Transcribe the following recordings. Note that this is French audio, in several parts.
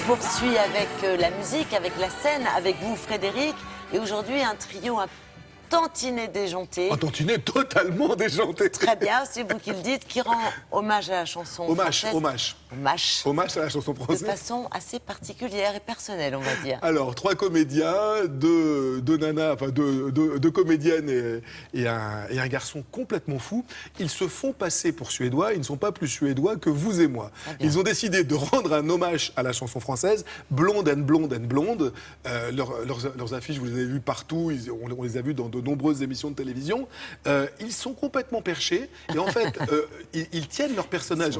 poursuit avec la musique, avec la scène, avec vous Frédéric. Et aujourd'hui, un trio un tantinet déjanté. Un tantinet totalement déjanté. Très bien, c'est vous qui le dites, qui rend hommage à la chanson française. Hommage à la chanson française. De façon assez particulière et personnelle, on va dire. Alors, 3 comédiens, deux nanas, enfin deux comédiennes et un garçon complètement fou. Ils se font passer pour suédois, ils ne sont pas plus suédois que vous et moi. Ils ont décidé de rendre un hommage à la chanson française, Blonde and Blonde and Blonde. Leurs affiches, vous les avez vues partout, on les a vues dans de nombreuses émissions de télévision. Ils sont complètement perchés et en fait, ils tiennent leur personnage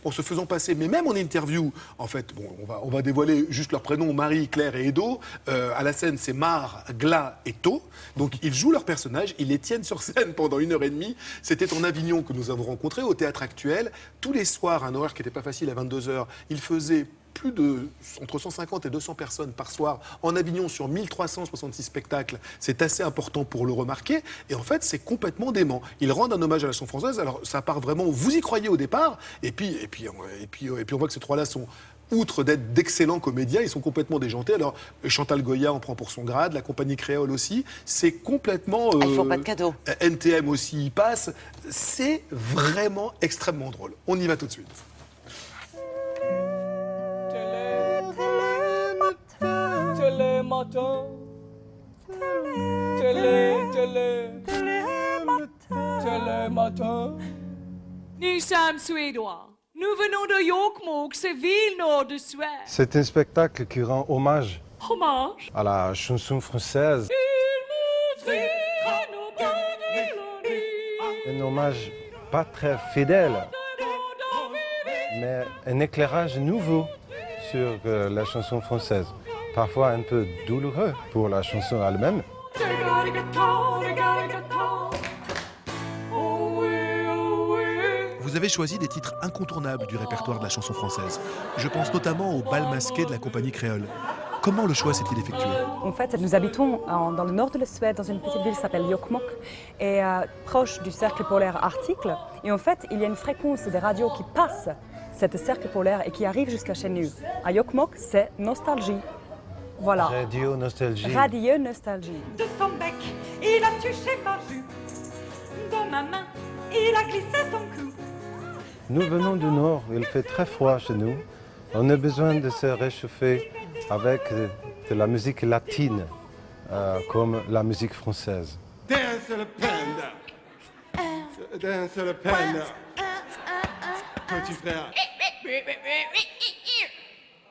en se faisant passer, mais même en interview, en fait, bon, on va dévoiler juste leurs prénoms, Marie, Claire et Edo. À la scène, c'est Mar, Gla et To. Donc, ils jouent leurs personnages, ils les tiennent sur scène pendant 1h30. C'était en Avignon que nous avons rencontré, au Théâtre Actuel. Tous les soirs, un horaire qui n'était pas facile à 22h, ils faisaient entre 150 et 200 personnes par soir en Avignon sur 1366 spectacles. C'est assez important pour le remarquer. Et en fait, c'est complètement dément. Ils rendent un hommage à la chanson française. Alors, ça part vraiment, vous y croyez au départ. Et puis on voit que ces trois-là sont, outre d'être d'excellents comédiens, ils sont complètement déjantés. Alors, Chantal Goya en prend pour son grade, la compagnie créole aussi. C'est complètement... ils font pas de cadeaux. NTM aussi y passe. C'est vraiment extrêmement drôle. On y va tout de suite. Télématin. Nous sommes suédois. Nous venons de Jokkmokk, c'est ville nord de Suède. C'est un spectacle qui rend hommage à la chanson française. Un hommage pas très fidèle, mais un éclairage nouveau sur la chanson française. Parfois un peu douloureux pour la chanson elle-même. Vous avez choisi des titres incontournables du répertoire de la chanson française. Je pense notamment au bal masqué de la compagnie créole. Comment le choix s'est-il effectué? En fait, nous habitons dans le nord de la Suède, dans une petite ville qui s'appelle Jokkmokk, et proche du cercle polaire arctique. Et en fait, il y a une fréquence des radios qui passe cette cercle polaire et qui arrive jusqu'à chez nous. À Jokkmokk, c'est nostalgie. Voilà. Radio Nostalgie. Radio Nostalgie. De son bec, il a touché ma jupe. Dans ma main, il a glissé son cou. Nous venons du nord, il fait très froid chez nous. On a besoin de se réchauffer avec de la musique latine, comme la musique française. Dance le panda. Dance le panda. Petit frère.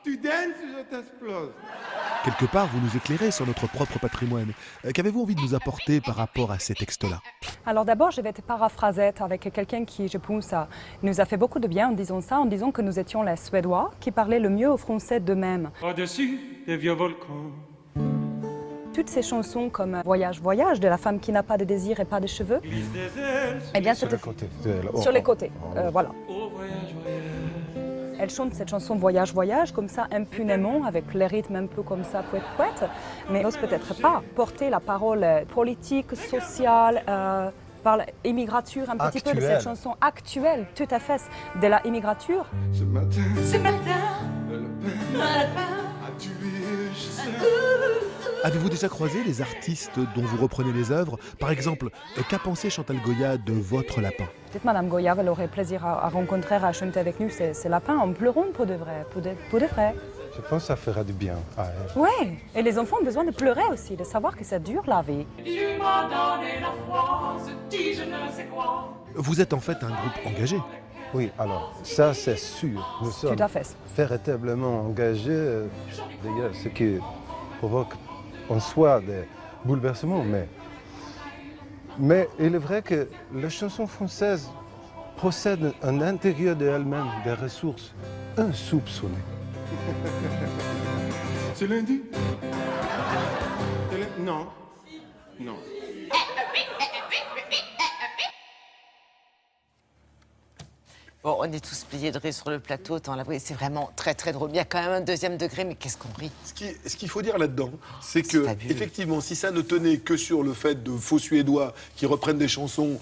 Tu danses ou je t'explose? Quelque part, vous nous éclairez sur notre propre patrimoine. Qu'avez-vous envie de nous apporter par rapport à ces textes-là? Alors d'abord, je vais te paraphraser avec quelqu'un qui, je pense, nous a fait beaucoup de bien en disant ça, en disant que nous étions les Suédois qui parlaient le mieux au français d'eux-mêmes. Au-dessus des vieux volcans. Toutes ces chansons comme Voyage, Voyage, de la femme qui n'a pas de désir et pas de cheveux, eh bien, Sur les côtés. Sur les côtés, voilà. Oh, voyage, voyage. Elle chante cette chanson Voyage, Voyage, comme ça, impunément, avec les rythmes un peu comme ça, poète, poète, mais n'ose peut-être pas porter la parole politique, sociale, par l'immigrature, un petit peu de cette chanson actuelle, tout à fait, de la immigrature. Ce matin, Le lapin a tué, je sais. Avez-vous déjà croisé les artistes dont vous reprenez les œuvres? Par exemple, qu'a pensé Chantal Goya de Votre lapin? Peut-être Madame Goya, elle aurait plaisir à rencontrer, à chanter avec nous ces lapins en pleurant pour de vrai, pour de vrai. Je pense que ça fera du bien à elle. Oui, et les enfants ont besoin de pleurer aussi, de savoir que ça dure la vie. Tu m'as donné la foi, se dit je ne sais quoi. Vous êtes en fait un groupe engagé. Oui, alors, ça c'est sûr. Nous sommes Tout à fait. véritablement engagés. D'ailleurs, ce qui provoque en soi des bouleversements. Mais il est vrai que la chanson française possède à l'intérieur d'elle-même des ressources insoupçonnées. C'est lundi? Non. Non. Bon, on est tous pliés de rire sur le plateau, autant l'avouer, c'est vraiment très très drôle. Il y a quand même un deuxième degré, mais qu'est-ce qu'on rit. Ce qu'il faut dire là-dedans, c'est que, fabuleux. effectivement, si ça ne tenait que sur le fait de faux Suédois qui reprennent des chansons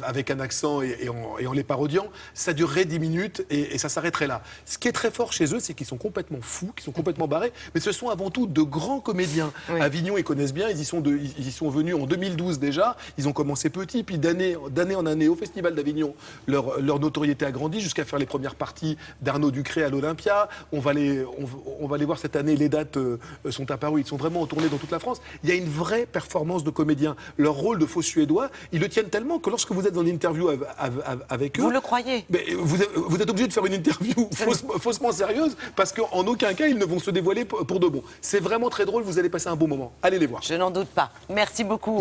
avec un accent et en les parodiant, ça durerait 10 minutes et ça s'arrêterait là. Ce qui est très fort chez eux, c'est qu'ils sont complètement fous, qu'ils sont complètement barrés, mais ce sont avant tout de grands comédiens. Oui. Avignon, ils connaissent bien, ils y sont venus en 2012 déjà, ils ont commencé petits, puis d'année en année, au Festival d'Avignon, leur notoriété a grandi jusqu'à faire les premières parties d'Arnaud Ducré à l'Olympia. On va les voir cette année, les dates sont apparues, ils sont vraiment en tournée dans toute la France. Il y a une vraie performance de comédiens. Leur rôle de faux Suédois, ils le tiennent tellement que lorsque vous êtes en interview avec eux... Vous le croyez? Mais vous êtes obligé de faire une interview faussement sérieuse parce qu'en aucun cas, ils ne vont se dévoiler pour de bon. C'est vraiment très drôle, vous allez passer un bon moment. Allez les voir. Je n'en doute pas. Merci beaucoup.